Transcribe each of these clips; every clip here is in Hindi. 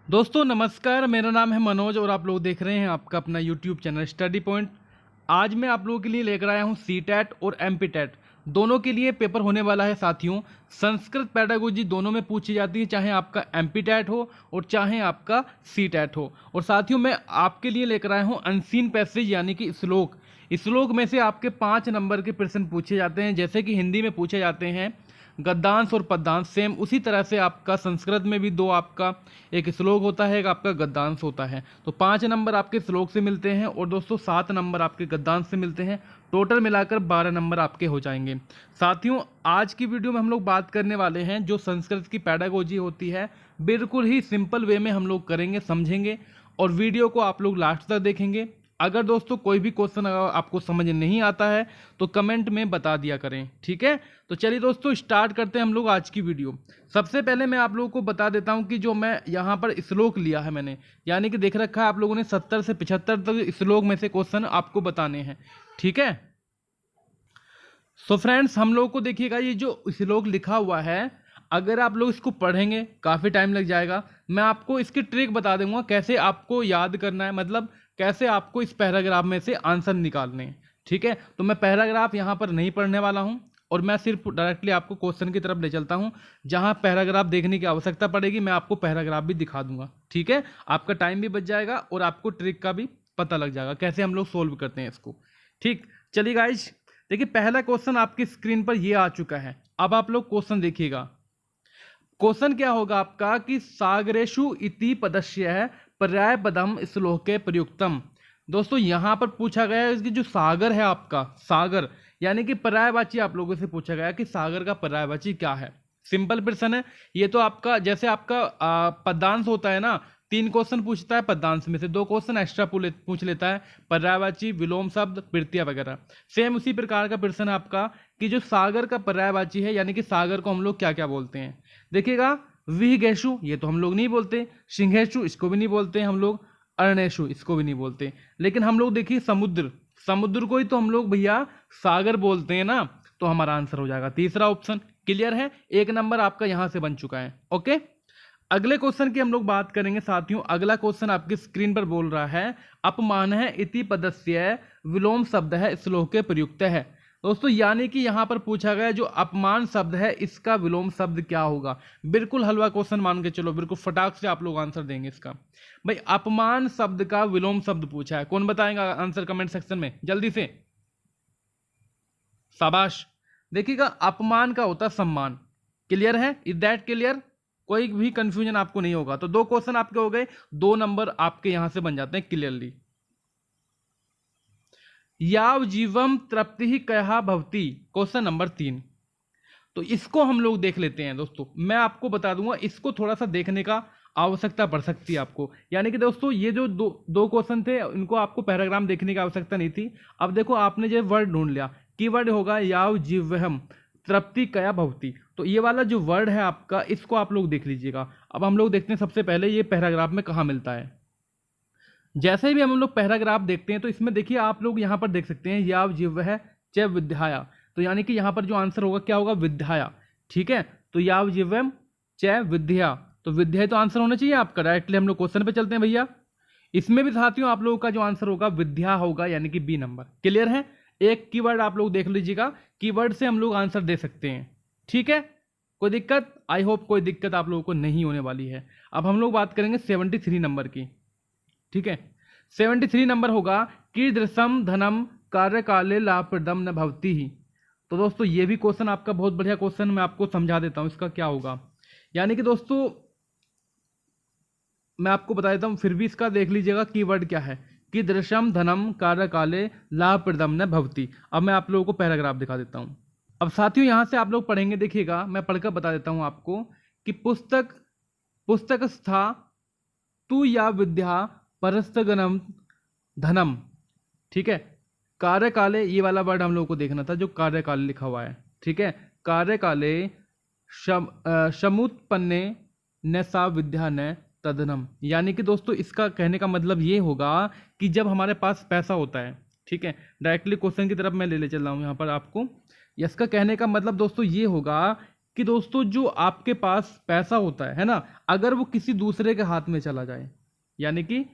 दोस्तों नमस्कार, मेरा नाम है मनोज और आप लोग देख रहे हैं आपका अपना यूट्यूब चैनल स्टडी पॉइंट। आज मैं आप लोगों के लिए लेकर आया हूं सी टैट और एम पी टैट दोनों के लिए पेपर होने वाला है साथियों। संस्कृत पैडागोजी दोनों में पूछी जाती है, चाहे आपका एम पी टैट हो और चाहे आपका सी टैट हो। और साथियों मैं आपके लिए लेकर आया हूँ अनसीन पैसेज यानी कि श्लोक। श्लोक में से आपके 5 नंबर के प्रश्न पूछे जाते हैं, जैसे कि हिंदी में पूछे जाते हैं गद्यांश और पद्यांश, सेम उसी तरह से आपका संस्कृत में भी दो आपका एक श्लोक होता है, एक आपका गद्यांश होता है। तो 5 नंबर आपके श्लोक से मिलते हैं और दोस्तों 7 नंबर आपके गद्यांश से मिलते हैं। टोटल मिलाकर 12 नंबर आपके हो जाएंगे। साथियों आज की वीडियो में हम लोग बात करने वाले हैं जो संस्कृत की पैडागोजी होती है, बिल्कुल ही सिंपल वे में हम लोग करेंगे, समझेंगे और वीडियो को आप लोग लास्ट तक देखेंगे। अगर दोस्तों कोई भी क्वेश्चन आपको समझ नहीं आता है तो कमेंट में बता दिया करें, ठीक है। तो चलिए दोस्तों स्टार्ट करते हैं हम लोग आज की वीडियो। सबसे पहले मैं आप लोगों को बता देता हूं कि जो मैं यहाँ पर श्लोक लिया है मैंने, यानी कि देख रखा है आप लोगों ने 70 से 75 तक श्लोक में से क्वेश्चन आपको बताने हैं, ठीक है। सो फ्रेंड्स हम लोग को देखिएगा, ये जो श्लोक लिखा हुआ है अगर आप लोग इसको पढ़ेंगे काफ़ी टाइम लग जाएगा। मैं आपको इसकी ट्रिक बता दूंगा कैसे आपको याद करना है, मतलब कैसे आपको इस पैराग्राफ में से आंसर निकालने हैं, ठीक है। तो मैं पैराग्राफ यहाँ पर नहीं पढ़ने वाला हूँ और मैं सिर्फ डायरेक्टली आपको क्वेश्चन की तरफ ले चलता हूँ। जहाँ पैराग्राफ देखने की आवश्यकता पड़ेगी मैं आपको पैराग्राफ भी दिखा दूंगा, ठीक है। आपका टाइम भी बच जाएगा और आपको ट्रिक का भी पता लग जाएगा कैसे हम लोग सोल्व करते हैं इसको, ठीक। चलिए गाइज देखिए, पहला क्वेश्चन आपकी स्क्रीन पर ये आ चुका है। अब आप लोग क्वेश्चन देखिएगा। क्वेश्चन क्या होगा आपका कि सागरेशु इति पदस्य पर्याय पदम श्लोके प्रयुक्तम। दोस्तों यहां पर पूछा गया है कि जो सागर है आपका, सागर यानी कि पर्यायवाची आप लोगों से पूछा गया कि सागर का पर्यायवाची क्या है। सिंपल प्रश्न है ये तो। आपका जैसे आपका पदांश होता है ना, 3 क्वेश्चन पूछता है पदांश में से, 2 क्वेश्चन एक्स्ट्रा पूछ लेता है, पर्यायवाची, विलोम शब्द, प्रत्यय वगैरह। सेम उसी प्रकार का प्रश्न है आपका कि जो सागर का पर्यायवाची है यानी कि सागर को हम लोग क्या क्या बोलते हैं। देखिएगा, विहगेशु ये तो हम लोग नहीं बोलते, सिंहेशु इसको भी नहीं बोलते हम लोग, अरणेशु इसको भी नहीं बोलते, लेकिन हम लोग देखिए समुद्र, समुद्र को ही तो हम लोग भैया सागर बोलते हैं ना। तो हमारा आंसर हो जाएगा तीसरा ऑप्शन। क्लियर है, 1 नंबर आपका यहां से बन चुका है। ओके, अगले क्वेश्चन की हम लोग बात करेंगे साथियों। अगला क्वेश्चन आपकी स्क्रीन पर बोल रहा है अपमान है इति पदस्य विलोम शब्द है श्लोके प्रयुक्त है। दोस्तों यानी कि यहां पर पूछा गया जो अपमान शब्द है इसका विलोम शब्द क्या होगा। बिल्कुल हलवा क्वेश्चन मान के चलो, बिल्कुल फटाक से आप लोग आंसर देंगे इसका। भाई अपमान शब्द का विलोम शब्द पूछा है, कौन बताएगा आंसर कमेंट सेक्शन में जल्दी से, शाबाश। देखिएगा अपमान का होता सम्मान। क्लियर है, इज दैट क्लियर? कोई भी कंफ्यूजन आपको नहीं होगा। तो 2 क्वेश्चन आपके हो गए, 2 नंबर आपके यहां से बन जाते हैं क्लियरली। याव जीवम तृप्ति ही कहा भवती, क्वेश्चन नंबर 3। तो इसको हम लोग देख लेते हैं दोस्तों। मैं आपको बता दूंगा इसको थोड़ा सा देखने का आवश्यकता पड़ सकती है आपको। यानी कि दोस्तों ये जो दो क्वेश्चन थे इनको आपको पैराग्राम देखने की आवश्यकता नहीं थी। अब देखो आपने जो वर्ड ढूंढ लिया, कीवर्ड होगा याव जीवहम तृप्ति कया भवती। तो ये वाला जो वर्ड है आपका इसको आप लोग देख लीजिएगा। अब हम लोग देखते हैं सबसे पहले ये पैराग्राफ में कहाँ मिलता है। जैसे भी हम लोग पैराग्राफ देखते हैं तो इसमें देखिए आप लोग यहाँ पर देख सकते हैं याव जीवह च विद्याया। तो यानी कि यहाँ पर जो आंसर होगा क्या होगा, विद्याया, ठीक है। तो याव जीवम च विद्या, तो विद्या तो आंसर होना चाहिए आपका। डायरेक्टली हम लोग क्वेश्चन पे चलते हैं भैया। इसमें भी साथियों आप लोगों का जो आंसर होगा विद्या होगा, यानी कि बी नंबर। क्लियर है, एक कीवर्ड आप लोग देख लीजिएगा, कीवर्ड से हम लोग आंसर दे सकते हैं, ठीक है। कोई दिक्कत? आई होप कोई दिक्कत आप लोगों को नहीं होने वाली है। अब हम लोग बात करेंगे 73 नंबर की, ठीक है। 73 नंबर होगा कीदृशम धनम कार्यकाले लाभप्रदम न भवती ही। तो दोस्तों ये भी क्वेश्चन आपका बहुत बढ़िया क्वेश्चन, मैं आपको समझा देता हूं इसका क्या होगा। यानी कि दोस्तों मैं आपको बता देता हूं, फिर भी इसका देख लीजिएगा कीवर्ड क्या है, कीदृशम धनम कार्यकाले लाभप्रदम न भवती। अब मैं आप लोगों को पैराग्राफ दिखा देता हूं। अब साथियों यहां से आप लोग पढ़ेंगे, देखिएगा मैं पढ़कर बता देता हूं आपको कि पुस्तक स्था तू या विद्या परस्तगनम धनम, ठीक है। कार्यकाले ये वाला वर्ड हम लोगों को देखना था जो कार्यकाले लिखा हुआ है, ठीक है। कार्यकाले समुत्पन्ने न सा विद्या न तदनम। यानी कि दोस्तों इसका कहने का मतलब ये होगा कि जब हमारे पास पैसा होता है, ठीक है। डायरेक्टली क्वेश्चन की तरफ मैं ले चल रहा हूँ यहाँ पर आपको। इसका कहने का मतलब दोस्तों ये होगा कि दोस्तों जो आपके पास पैसा होता है ना, अगर वो किसी दूसरे के हाथ में चला जाए, यानी कि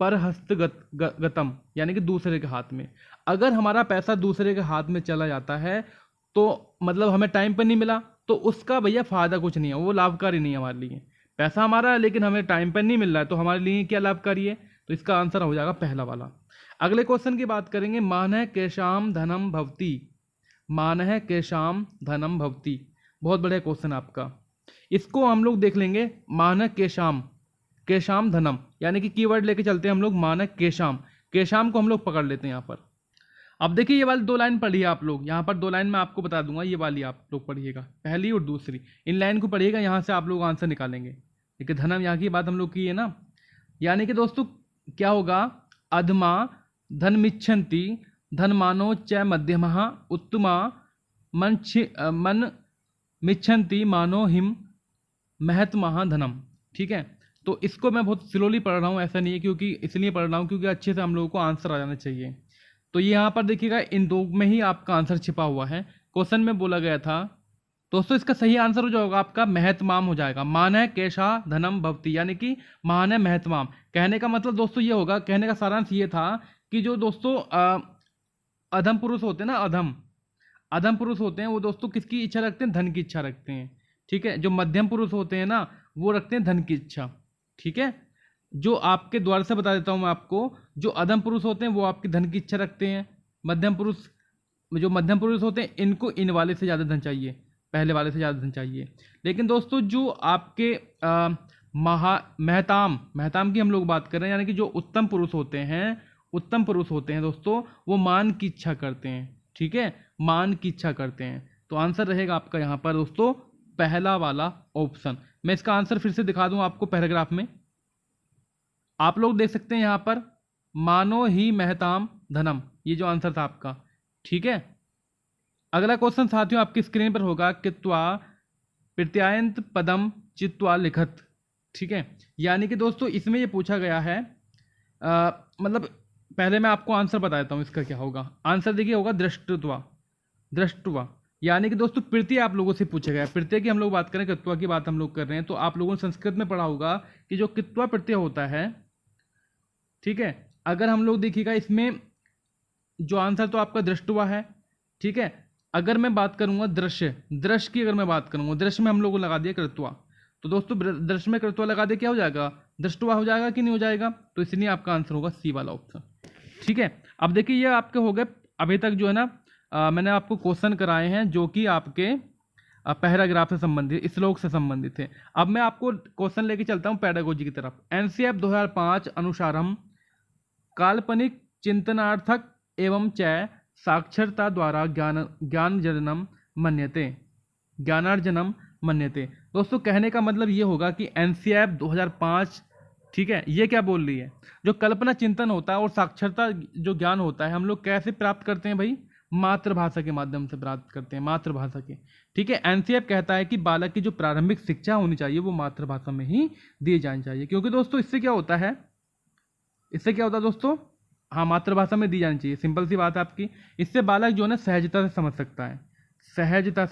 गतम, यानी कि दूसरे के हाथ में, अगर हमारा पैसा दूसरे के हाथ में चला जाता है तो मतलब हमें टाइम पर नहीं मिला, तो उसका भैया फायदा कुछ नहीं है, वो लाभकारी नहीं है हमारे लिए। पैसा हमारा है लेकिन हमें टाइम पर नहीं मिल रहा है, तो हमारे लिए क्या लाभकारी है? तो इसका आंसर हो जाएगा पहला वाला। अगले क्वेश्चन की बात करेंगे, मानः केशाम धनम भवति। मानः केशाम धनम भवति, बहुत बढ़िया क्वेश्चन आपका। इसको हम लोग देख लेंगे, मानः केशाम, केशाम धनम, यानी कि कीवर्ड लेके चलते हैं हम लोग, मानक केशाम। केशाम को हम लोग पकड़ लेते हैं यहाँ पर। अब देखिए ये वाली दो लाइन पढ़िए आप लोग, यहाँ पर दो लाइन मैं आपको बता दूंगा, ये वाली आप लोग पढ़िएगा, पहली और दूसरी, इन लाइन को पढ़िएगा, यहाँ से आप लोग आंसर निकालेंगे। देखिए धनम, यहाँ की बात हम लोग की है ना, यानी कि दोस्तों क्या होगा, अधमा धन मिच्छन्ति धनमानो च मध्यमः उत्तमा मन मिच्छन्ति मानो हिम महत्मः धनम। ठीक है, तो इसको मैं बहुत स्लोली पढ़ रहा हूँ, ऐसा नहीं है, क्योंकि इसलिए पढ़ रहा हूँ क्योंकि अच्छे से हम लोगों को आंसर आ जाना चाहिए। तो ये यहाँ पर देखिएगा, इन दो में ही आपका आंसर छिपा हुआ है। क्वेश्चन में बोला गया था दोस्तों, इसका सही आंसर हो जाएगा आपका महत्माम हो जाएगा। मानः केशा धनम भवति, यानी कि मानः महत्माम। कहने का मतलब दोस्तों ये होगा, कहने का सारांश ये था कि जो दोस्तों अधम पुरुष होते हैं ना, अधम पुरुष होते हैं, वो दोस्तों किसकी इच्छा रखते हैं? धन की इच्छा रखते हैं। ठीक है, जो मध्यम पुरुष होते हैं ना, वो रखते हैं धन की इच्छा। ठीक है, जो आपके द्वार से बता देता हूं मैं आपको, जो अधम पुरुष होते हैं वो आपके धन की इच्छा रखते हैं। जो मध्यम पुरुष होते हैं, इनको इन वाले से ज़्यादा धन चाहिए, पहले वाले से ज़्यादा धन चाहिए। लेकिन दोस्तों जो आपके महताम की हम लोग बात कर रहे हैं, यानी कि जो उत्तम पुरुष होते हैं दोस्तों, वो मान की इच्छा करते हैं। ठीक है, मान की इच्छा करते हैं। तो आंसर रहेगा आपका यहाँ पर दोस्तों पहला वाला ऑप्शन। मैं इसका आंसर फिर से दिखा दूं आपको पैराग्राफ में, आप लोग देख सकते हैं यहाँ पर, मानो ही महताम धनम, ये जो आंसर था आपका। ठीक है, अगला क्वेश्चन साथियों आपकी स्क्रीन पर होगा, कित्वा प्रत्यायंत पदम चित्वा लिखत। ठीक है, यानी कि दोस्तों इसमें ये पूछा गया है, मतलब पहले मैं आपको आंसर बता देता हूँ इसका क्या होगा। आंसर देखिए होगा दृष्टवा, यानी कि दोस्तों प्रत्यय आप लोगों से पूछा गया है। प्रत्यय की हम लोग बात करें, कित्वा की बात हम लोग कर रहे हैं, तो आप लोगों ने संस्कृत में पढ़ा होगा कि जो कित्वा प्रत्यय होता है, ठीक है, अगर हम लोग देखिएगा इसमें जो आंसर तो आपका दृष्टवा है। ठीक है, अगर मैं बात करूंगा दृश्य की, अगर मैं बात करूंगा दृश्य में हम लोग को लगा दिया कृत्वा, तो दोस्तों दृश्य में कृत्वा लगा दिया क्या हो जाएगा? दृष्टवा हो जाएगा कि नहीं हो जाएगा? तो इसलिए आपका आंसर होगा सी वाला ऑप्शन। ठीक है, अब देखिए ये आपके हो गए अभी तक जो है ना, मैंने आपको क्वेश्चन कराए हैं जो कि आपके पैराग्राफ से संबंधित, श्लोक से संबंधित है। अब मैं आपको क्वेश्चन लेके चलता हूं पैडागोजी की तरफ। एनसीएफ 2005 अनुसारम काल्पनिक चिंतनार्थक एवं च साक्षरता द्वारा ज्ञानार्जनम मन्यते। दोस्तों कहने का मतलब ये होगा कि एनसीएफ 2005, ठीक है, ये क्या बोल रही है, जो कल्पना चिंतन होता है और साक्षरता जो ज्ञान होता है, हम लोग कैसे प्राप्त करते हैं भाई? मातृभाषा के माध्यम से प्राप्त करते हैं, मातृभाषा के। ठीक है, एनसीएफ कहता है कि बालक की जो प्रारंभिक शिक्षा होनी चाहिए वो मातृभाषा में ही दी जानी चाहिए, क्योंकि दोस्तों इससे क्या होता है दोस्तों, हाँ, मातृभाषा में दी जानी चाहिए, सिंपल सी बात है आपकी। इससे बालक जो है ना सहजता से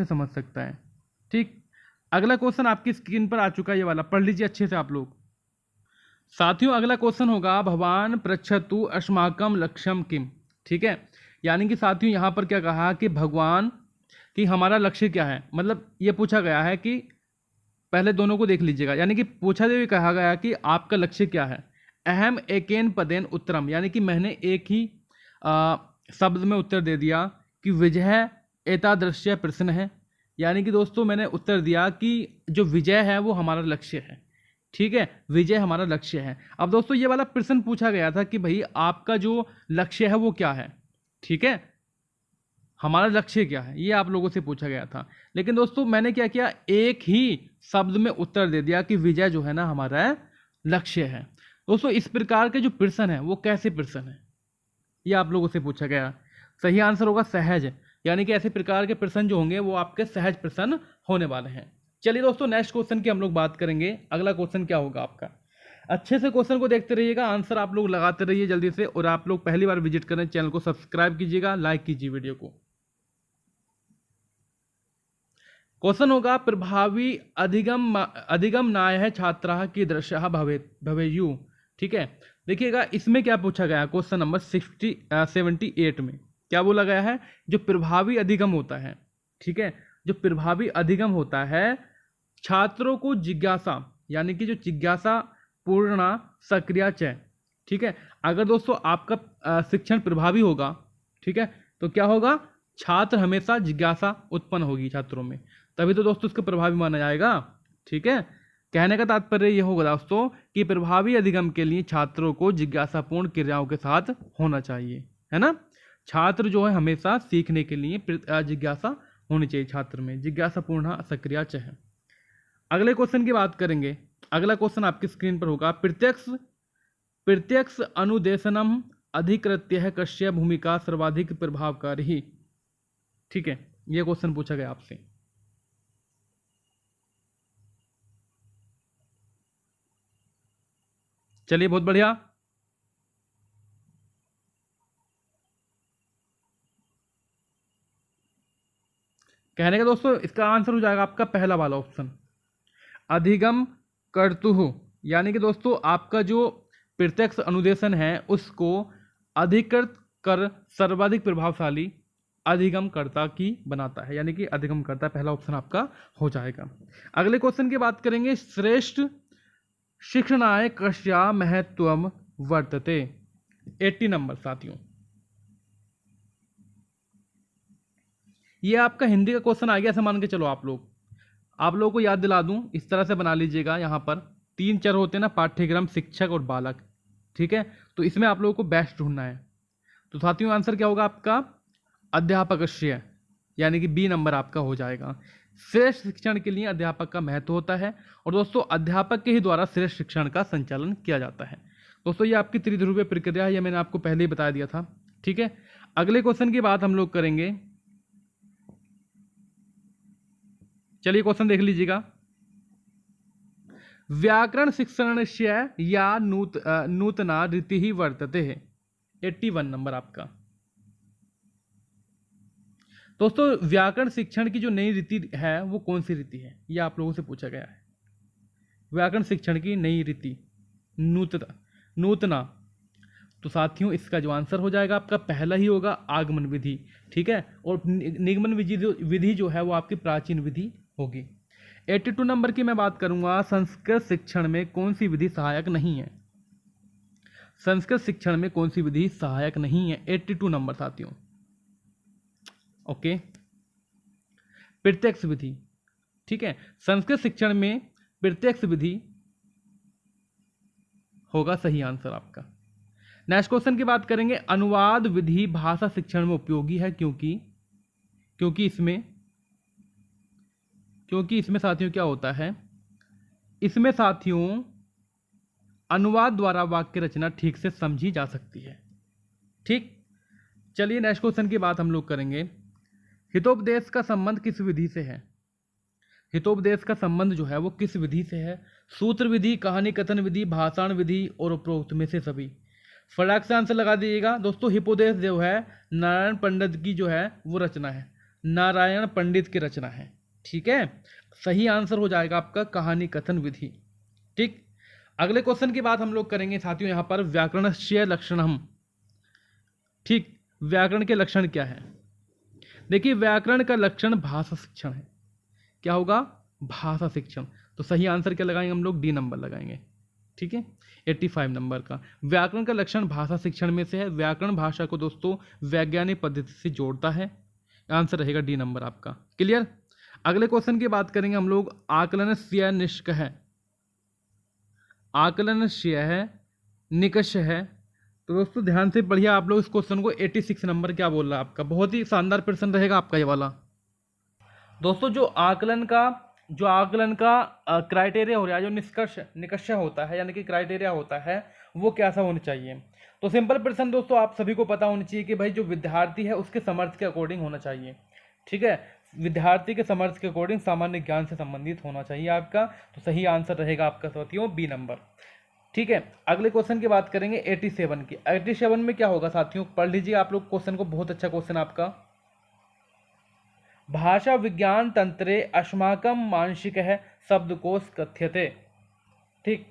समझ सकता है। ठीक, अगला क्वेश्चन आपकी स्क्रीन पर आ चुका है, ये वाला पढ़ लीजिए अच्छे से आप लोग। साथियों अगला क्वेश्चन होगा, भगवान पृच्छतु अस्माकं लक्ष्यम किम। ठीक है, यानी कि साथियों यहाँ पर क्या कहा कि भगवान कि हमारा लक्ष्य क्या है, मतलब ये पूछा गया है कि, पहले दोनों को देख लीजिएगा, यानी कि पूछा जो कहा गया कि आपका लक्ष्य क्या है। अहम एकेन पदेन उत्तरम, यानी कि मैंने एक ही शब्द में उत्तर दे दिया कि विजय एतादृश्य प्रश्न है, यानी कि दोस्तों मैंने उत्तर दिया कि जो विजय है वो हमारा लक्ष्य है। ठीक है, विजय हमारा लक्ष्य है। अब दोस्तों ये वाला प्रश्न पूछा गया था कि भाई आपका जो लक्ष्य है वो क्या है। ठीक है, हमारा लक्ष्य क्या है, ये आप लोगों से पूछा गया था। लेकिन दोस्तों मैंने क्या किया, एक ही शब्द में उत्तर दे दिया कि विजय जो है ना हमारा लक्ष्य है। दोस्तों इस प्रकार के जो प्रश्न है वो कैसे प्रश्न है, ये आप लोगों से पूछा गया। सही आंसर होगा सहज, यानी कि ऐसे प्रकार के प्रश्न जो होंगे वो आपके सहज प्रश्न होने वाले हैं। चलिए दोस्तों नेक्स्ट क्वेश्चन की हम लोग बात करेंगे। अगला क्वेश्चन क्या होगा आपका, अच्छे से क्वेश्चन को देखते रहिएगा, आंसर आप लोग लगाते रहिए जल्दी से। और आप लोग पहली बार विजिट करें, चैनल को सब्सक्राइब कीजिएगा, लाइक कीजिए वीडियो को। क्वेश्चन होगा प्रभावी अधिगम नाय है छात्रा की दृश्य भवेयु। ठीक है, देखिएगा इसमें क्या पूछा गया, क्वेश्चन नंबर 78 में क्या बोला गया है, जो प्रभावी अधिगम होता है, ठीक है, जो प्रभावी अधिगम होता है छात्रों को जिज्ञासा, यानी कि जो जिज्ञासा पूर्णा सक्रिया च, ठीक है, अगर दोस्तों आपका शिक्षण प्रभावी होगा, ठीक है, तो क्या होगा, छात्र हमेशा जिज्ञासा उत्पन्न होगी छात्रों में, तभी तो दोस्तों इसको प्रभावी माना जाएगा। ठीक है, कहने का तात्पर्य यह होगा दोस्तों कि प्रभावी अधिगम के लिए छात्रों को जिज्ञासापूर्ण क्रियाओं के साथ होना चाहिए, है ना। छात्र जो है हमेशा सीखने के लिए जिज्ञासा होनी चाहिए, छात्र में जिज्ञासापूर्ण सक्रिया है। अगले क्वेश्चन की बात करेंगे। अगला क्वेश्चन आपकी स्क्रीन पर होगा, प्रत्यक्ष अनुदेशनम अधिकृत्य है कस्य भूमिका सर्वाधिक प्रभावकारी। ठीक है, यह क्वेश्चन पूछा गया आपसे। चलिए, बहुत बढ़िया। कहने का दोस्तों इसका आंसर हो जाएगा आपका पहला वाला ऑप्शन, अधिगम कर्तुः, यानी कि दोस्तों आपका जो प्रत्यक्ष अनुदेशन है उसको अधिकृत कर सर्वाधिक प्रभावशाली अधिगमकर्ता की बनाता है, यानी कि अधिगमकर्ता पहला ऑप्शन आपका हो जाएगा। अगले क्वेश्चन की बात करेंगे, श्रेष्ठ शिक्षणाय कस्या महत्वम वर्तते। 80 नंबर साथियों, ये आपका हिंदी का क्वेश्चन आ गया, ऐसा मान के चलो आप लोगों को याद दिला दूं, इस तरह से बना लीजिएगा। यहाँ पर 3 चर होते हैं ना, पाठ्यक्रम, शिक्षक और बालक। ठीक है, तो इसमें आप लोगों को बेस्ट ढूंढना है। तो साथियों आंसर क्या होगा आपका, अध्यापकस्य, यानी कि बी नंबर आपका हो जाएगा। श्रेष्ठ शिक्षण के लिए अध्यापक का महत्व होता है, और दोस्तों अध्यापक के ही द्वारा श्रेष्ठ शिक्षण का संचालन किया जाता है। दोस्तों ये आपकी त्रिध्रुवीय प्रक्रिया है, यह मैंने आपको पहले ही बता दिया था। ठीक है, अगले क्वेश्चन की बात हम लोग करेंगे। चलिए क्वेश्चन देख लीजिएगा, व्याकरण शिक्षण से या नूतना रीति ही वर्तते है। 81 नंबर आपका। दोस्तों व्याकरण शिक्षण की जो नई रीति है वो कौन सी रीति है, ये आप लोगों से पूछा गया है। व्याकरण शिक्षण की नई रीति नूतना, तो साथियों इसका जो आंसर हो जाएगा आपका पहला ही होगा, आगमन विधि। ठीक है, और निगमन विधि जो है वो आपकी प्राचीन विधि होगी। 82 नंबर की मैं बात करूंगा, संस्कृत शिक्षण में कौन सी विधि सहायक नहीं है। संस्कृत शिक्षण में कौन सी विधि सहायक नहीं है, 82 नंबर साथियों। ओके, प्रत्यक्ष विधि। ठीक है, संस्कृत शिक्षण में प्रत्यक्ष विधि होगा सही आंसर आपका। नेक्स्ट क्वेश्चन की बात करेंगे, अनुवाद विधि भाषा शिक्षण में उपयोगी है क्योंकि इसमें साथियों क्या होता है, इसमें साथियों अनुवाद द्वारा वाक्य रचना ठीक से समझी जा सकती है। ठीक, चलिए नेक्स्ट क्वेश्चन की बात हम लोग करेंगे, हितोपदेश का संबंध किस विधि से है। हितोपदेश का संबंध जो है वो किस विधि से है, सूत्र विधि, कहानी कथन विधि, भाषण विधि और उपरोक्त में से सभी। फटाक से आंसर लगा दीजिएगा। दोस्तों हितोपदेश जो है नारायण पंडित की जो है वो रचना है, नारायण पंडित की रचना है। ठीक है, सही आंसर हो जाएगा आपका कहानी कथन विधि। ठीक, अगले क्वेश्चन की बात हम लोग करेंगे साथियों यहाँ पर, व्याकरणस्य लक्षणम। ठीक, व्याकरण के लक्षण क्या है। देखिए व्याकरण का लक्षण भाषा शिक्षण है। क्या होगा, भाषा शिक्षण। तो सही आंसर क्या लगाएंगे हम लोग, डी नंबर लगाएंगे। ठीक है, 85 नंबर का। व्याकरण का लक्षण भाषा शिक्षण में से है। व्याकरण भाषा को दोस्तों वैज्ञानिक पद्धति से जोड़ता है। आंसर रहेगा डी नंबर आपका। क्लियर। अगले क्वेश्चन की बात करेंगे हम लोग, आकलनस्य निष्क है। आकलनस्य है निकष है। तो दोस्तों ध्यान से पढ़िए आप लोग इस क्वेश्चन को। 86 नंबर क्या बोल रहा है आपका, बहुत ही शानदार प्रश्न रहेगा आपका ये वाला। दोस्तों जो आकलन का क्राइटेरिया हो रहा है, जो निष्कर्ष होता है यानी कि क्राइटेरिया होता है, वो कैसा होना चाहिए। तो सिंपल प्रश्न दोस्तों आप सभी को पता होना चाहिए कि भाई जो विद्यार्थी है उसके समर्थ के अकॉर्डिंग होना चाहिए। ठीक है, विद्यार्थी के समर्थ के अकॉर्डिंग सामान्य ज्ञान से संबंधित होना चाहिए आपका। तो सही आंसर रहेगा आपका साथियों बी नंबर। ठीक है, अगले क्वेश्चन की बात करेंगे 87 की। 87 में क्या होगा साथियों, पढ़ लीजिए आप लोग क्वेश्चन को, बहुत अच्छा क्वेश्चन आपका। भाषा विज्ञान तंत्रे अस्माकं मानसिकः शब्दकोश कथ्यते। ठीक,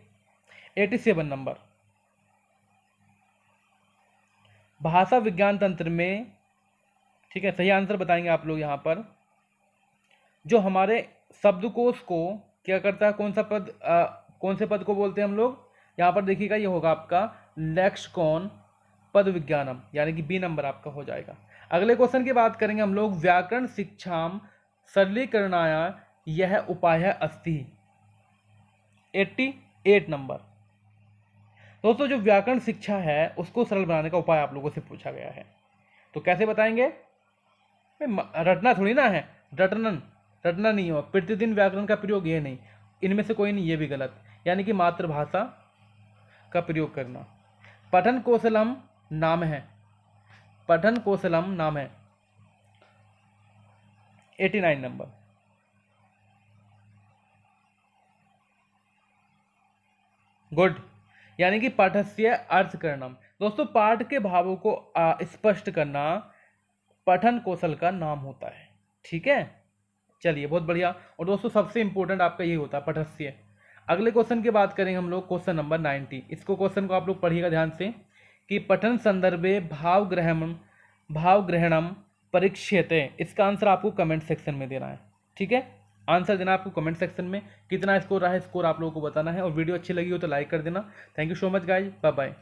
87 नंबर, भाषा विज्ञान तंत्र में, ठीक है, सही आंसर बताएंगे आप लोग यहाँ पर। जो हमारे शब्दकोश को क्या करता है, कौन सा पद, कौन से पद को बोलते हैं हम लोग, यहाँ पर देखिएगा, ये होगा आपका लेक्सिकॉन पद विज्ञानम, यानी कि बी नंबर आपका हो जाएगा। अगले क्वेश्चन की बात करेंगे हम लोग, व्याकरण शिक्षाम सरलीकरणाय यह उपाय अस्ति। 88 नंबर। दोस्तों जो व्याकरण शिक्षा है उसको सरल बनाने का उपाय आप लोगों से पूछा गया है, तो कैसे बताएंगे? रटना थोड़ी ना है, रटना नहीं हो, प्रतिदिन व्याकरण का प्रयोग, ये नहीं, इनमें से कोई नहीं, ये भी गलत, यानी कि मातृभाषा का प्रयोग करना। पठन कौशलम नाम है, पठन कौशलम नाम है। 89 नंबर। गुड, यानी कि पाठस्य अर्थकरणम। दोस्तों पाठ के भावों को स्पष्ट करना पठन कौशल का नाम होता है। ठीक है, चलिए बहुत बढ़िया। और दोस्तों सबसे इंपॉर्टेंट आपका यही होता है पठस्य। अगले क्वेश्चन की बात करेंगे हम लोग, क्वेश्चन नंबर 90। इसको क्वेश्चन को आप लोग पढ़िएगा ध्यान से कि पठन संदर्भे भाव ग्रहणम परीक्ष्यते। इसका आंसर आपको कमेंट सेक्शन में देना है। ठीक है, आंसर देना आपको कमेंट सेक्शन में, कितना स्कोर रहा है स्कोर आप लोगों को बताना है। और वीडियो अच्छी लगी हो तो लाइक कर देना। Thank you so much guys, bye bye.